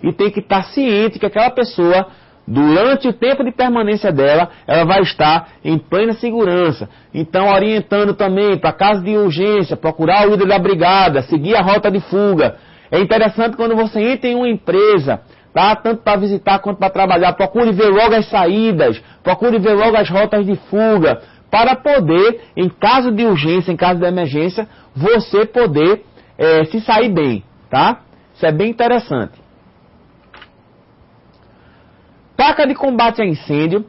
e tem que estar ciente que aquela pessoa, durante o tempo de permanência dela, ela vai estar em plena segurança. Então, orientando também para caso de urgência, procurar o líder da brigada, seguir a rota de fuga. É interessante quando você entra em uma empresa, tá? Tanto para visitar quanto para trabalhar, procure ver logo as saídas, procure ver logo as rotas de fuga, para poder, em caso de urgência, em caso de emergência, você poder se sair bem, tá? Isso é bem interessante. Placa de combate a incêndio,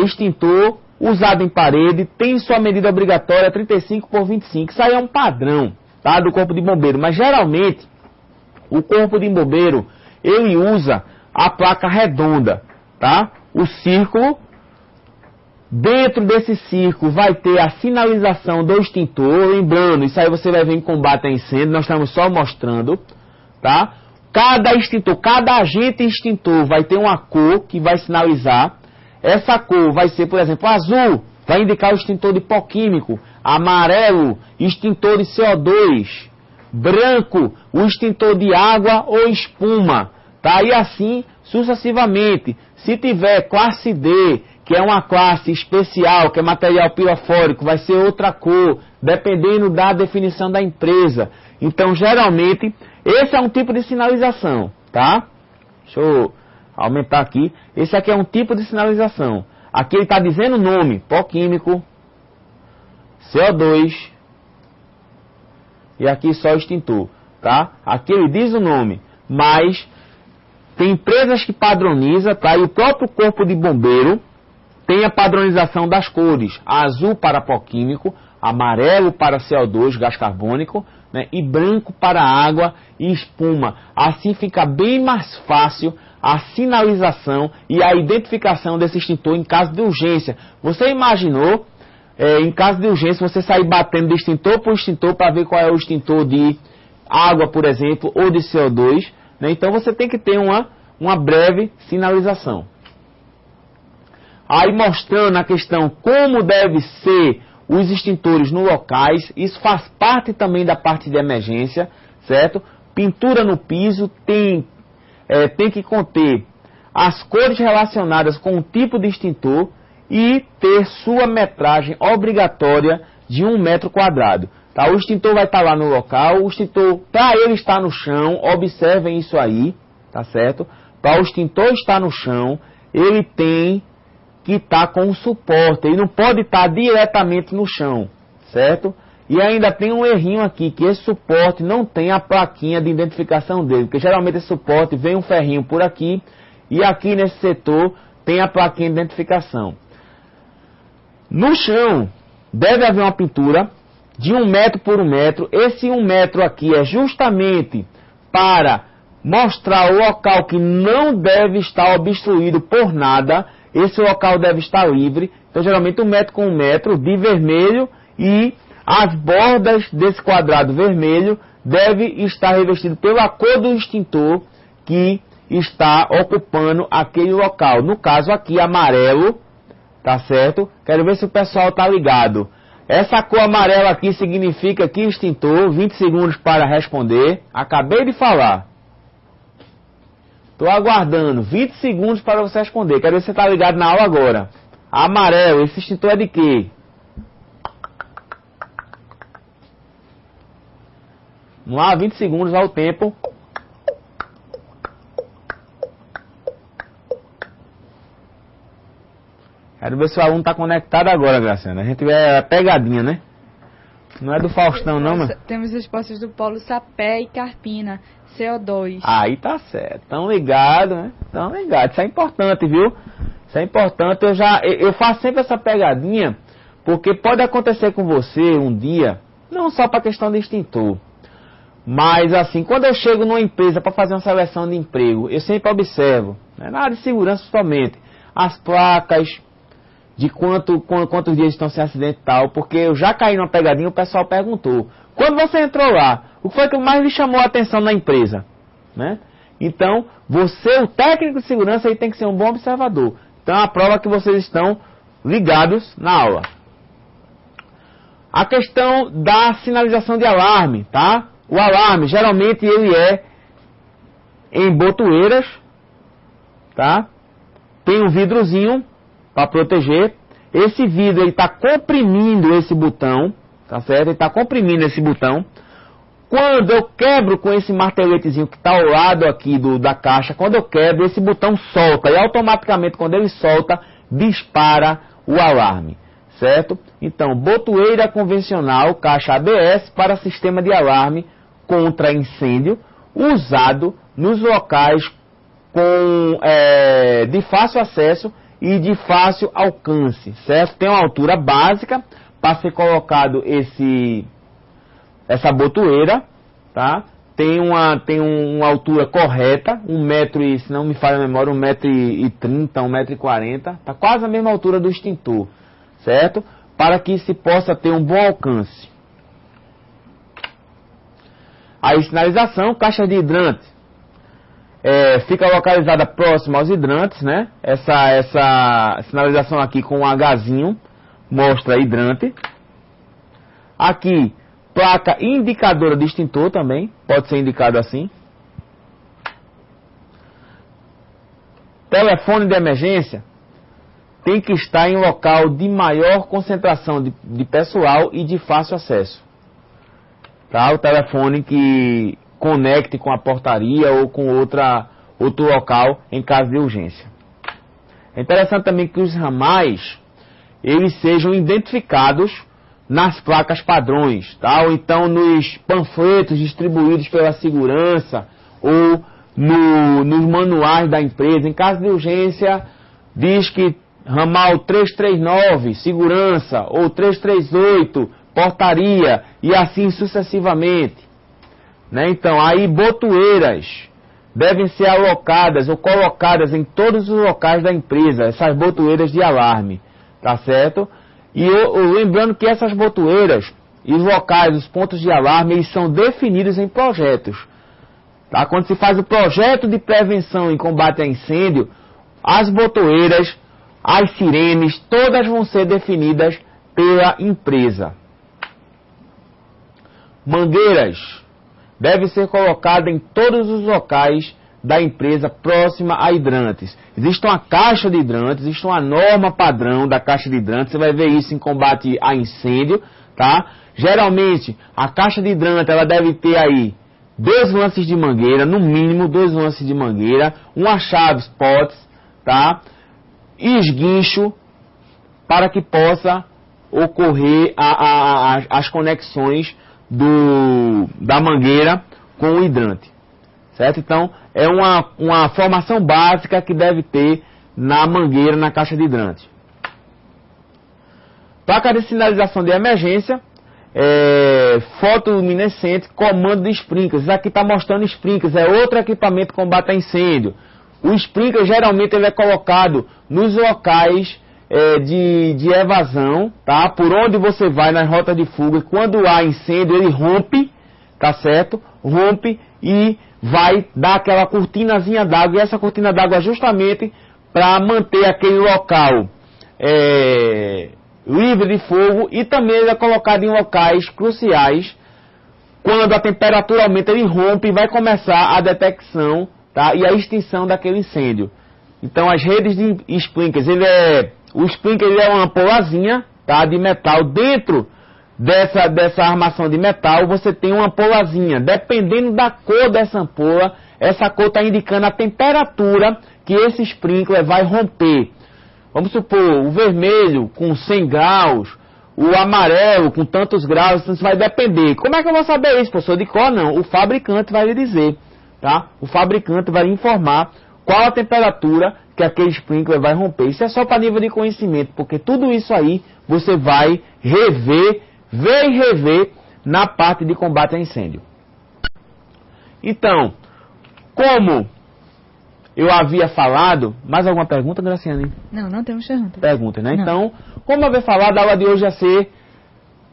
extintor, usado em parede, tem sua medida obrigatória 35 por 25. Isso aí é um padrão, tá, do Corpo de Bombeiro. Mas geralmente, o Corpo de Bombeiro, ele usa a placa redonda, tá? O círculo, dentro desse círculo vai ter a sinalização do extintor. Lembrando, isso aí você vai ver em combate a incêndio, nós estamos só mostrando, tá? Cada extintor, cada agente extintor vai ter uma cor que vai sinalizar. Essa cor vai ser, por exemplo, azul, vai indicar o extintor de pó químico. Amarelo, extintor de CO2. Branco, o extintor de água ou espuma. Tá? E assim sucessivamente. Se tiver classe D, que é uma classe especial, que é material pirofórico, vai ser outra cor, dependendo da definição da empresa. Então, geralmente, esse é um tipo de sinalização, tá? Deixa eu aumentar aqui. Esse aqui é um tipo de sinalização. Aqui ele está dizendo o nome, pó químico, CO2, e aqui só extintor, tá? Aqui ele diz o nome, mas tem empresas que padronizam, tá? E o próprio Corpo de Bombeiro tem a padronização das cores. Azul para pó químico, amarelo para CO2, gás carbônico, né? E branco para água e espuma. Assim fica bem mais fácil a sinalização e a identificação desse extintor em caso de urgência. Você imaginou, em caso de urgência, você sair batendo de extintor por extintor para ver qual é o extintor de água, por exemplo, ou de CO2, né? Então você tem que ter uma breve sinalização. Aí mostrando a questão como deve ser os extintores no locais, isso faz parte também da parte de emergência, certo? Pintura no piso tem que conter as cores relacionadas com o tipo de extintor e ter sua metragem obrigatória de 1 metro quadrado. Tá? O extintor vai estar lá no local, o extintor, para ele estar no chão, observem isso aí, tá certo? Para o extintor estar no chão, ele tem que está com um suporte, ele não pode estar diretamente no chão, certo? E ainda tem um errinho aqui, que esse suporte não tem a plaquinha de identificação dele, porque geralmente esse suporte vem um ferrinho por aqui, e aqui nesse setor tem a plaquinha de identificação. No chão, deve haver uma pintura de 1 metro por 1 metro, esse 1 metro aqui é justamente para mostrar o local que não deve estar obstruído por nada. Esse local deve estar livre. Então, geralmente, 1 metro com 1 metro de vermelho, e as bordas desse quadrado vermelho deve estar revestido pela cor do extintor que está ocupando aquele local. No caso aqui, amarelo, tá certo? Quero ver se o pessoal tá ligado. Essa cor amarela aqui significa que extintor, 20 segundos para responder. Acabei de falar. Estou aguardando 20 segundos para você responder. Quero ver se você está ligado na aula agora. Amarelo, esse extintor é de quê? Vamos lá, 20 segundos, ao tempo. Quero ver se o aluno está conectado agora, Graciana. A gente vê a pegadinha, né? Não é do Faustão, não, mano? Temos respostas do Paulo Sapé e Carpina. CO2. Aí tá certo. Tão ligado, né? Tão ligado. Isso é importante, viu? Isso é importante. Eu faço sempre essa pegadinha, porque pode acontecer com você um dia, não só para questão de extintor, mas assim, quando eu chego numa empresa para fazer uma seleção de emprego, eu sempre observo, né, na área de segurança somente, as placas, de quantos dias estão sem acidente e tal, porque eu já caí numa pegadinha, o pessoal perguntou. Quando você entrou lá, o que foi que mais lhe chamou a atenção na empresa? Né? Então, você, o técnico de segurança, aí tem que ser um bom observador. Então, a prova que vocês estão ligados na aula. A questão da sinalização de alarme, tá? O alarme, geralmente, ele é em botoeiras, tá? Tem um vidrozinho para proteger. Esse vidro ele está comprimindo esse botão, tá certo? Ele está comprimindo esse botão. Quando eu quebro com esse marteletezinho que está ao lado aqui da caixa, quando eu quebro, esse botão solta e automaticamente quando ele solta, dispara o alarme, certo? Então, botoeira convencional, caixa ABS para sistema de alarme contra incêndio, usado nos locais de fácil acesso e de fácil alcance, certo? Tem uma altura básica para ser colocado essa botoeira, tá? Tem uma altura correta, 1 metro e, se não me falha a memória, 1,30 m, 1,40 m, tá quase a mesma altura do extintor, certo? Para que se possa ter um bom alcance. Aí, sinalização, caixa de hidrante. Fica localizada próxima aos hidrantes, né? Essa sinalização aqui com um Hzinho mostra hidrante. Aqui, placa indicadora de extintor também, pode ser indicado assim. Telefone de emergência tem que estar em local de maior concentração de pessoal e de fácil acesso. Tá? O telefone que conecte com a portaria ou com outro local em caso de urgência. É interessante também que os ramais eles sejam identificados nas placas padrões, tá? Ou então nos panfletos distribuídos pela segurança ou nos manuais da empresa. Em caso de urgência, diz que ramal 339, segurança, ou 338, portaria, e assim sucessivamente. Né? Então, aí botoeiras devem ser alocadas ou colocadas em todos os locais da empresa, essas botoeiras de alarme, tá certo? E lembrando que essas botoeiras e os locais, os pontos de alarme, eles são definidos em projetos. Tá? Quando se faz o projeto de prevenção e combate a incêndio, as botoeiras, as sirenes, todas vão ser definidas pela empresa. Mangueiras deve ser colocada em todos os locais da empresa próxima a hidrantes. Existe uma caixa de hidrantes, existe uma norma padrão da caixa de hidrantes, você vai ver isso em combate a incêndio, tá? Geralmente, a caixa de hidrante, ela deve ter aí 2 lances de mangueira, no mínimo 2 lances de mangueira, uma chave spots, tá? E esguincho, para que possa ocorrer as conexões da mangueira com o hidrante, certo? Então, é uma formação básica que deve ter na mangueira, na caixa de hidrante. Placa de sinalização de emergência, fotoluminescente, comando de sprinklers. Isso aqui está mostrando sprinklers, é outro equipamento de combate a incêndio. O sprinkler geralmente ele é colocado nos locais de evasão, tá? Por onde você vai nas rotas de fuga, quando há incêndio ele rompe, tá certo? Rompe e vai dar aquela cortinazinha d'água, e essa cortina d'água é justamente para manter aquele local livre de fogo, e também ele é colocado em locais cruciais. Quando a temperatura aumenta, ele rompe e vai começar a detecção, tá? E a extinção daquele incêndio. Então as redes de sprinklers, o sprinkler ele é uma ampolazinha, tá? De metal. Dentro dessa armação de metal você tem uma ampolazinha. Dependendo da cor dessa ampola, essa cor está indicando a temperatura que esse sprinkler vai romper. Vamos supor, o vermelho com 100 graus, o amarelo com tantos graus, então isso vai depender. Como é que eu vou saber isso, professor? De cor não, o fabricante vai lhe dizer, tá? O fabricante vai lhe informar qual a temperatura que aquele sprinkler vai romper. Isso é só para nível de conhecimento, porque tudo isso aí você vai ver e rever na parte de combate a incêndio. Então, como eu havia falado... Mais alguma pergunta, Graciane? Não temos pergunta. Perguntas, né? Não. Então, como eu havia falado, a aula de hoje vai ser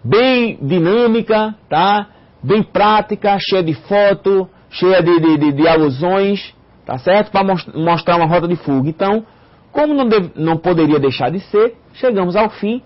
bem dinâmica, tá? Bem prática, cheia de foto, cheia de alusões, tá certo? Para mostrar uma rota de fuga. Então, como não poderia deixar de ser, chegamos ao fim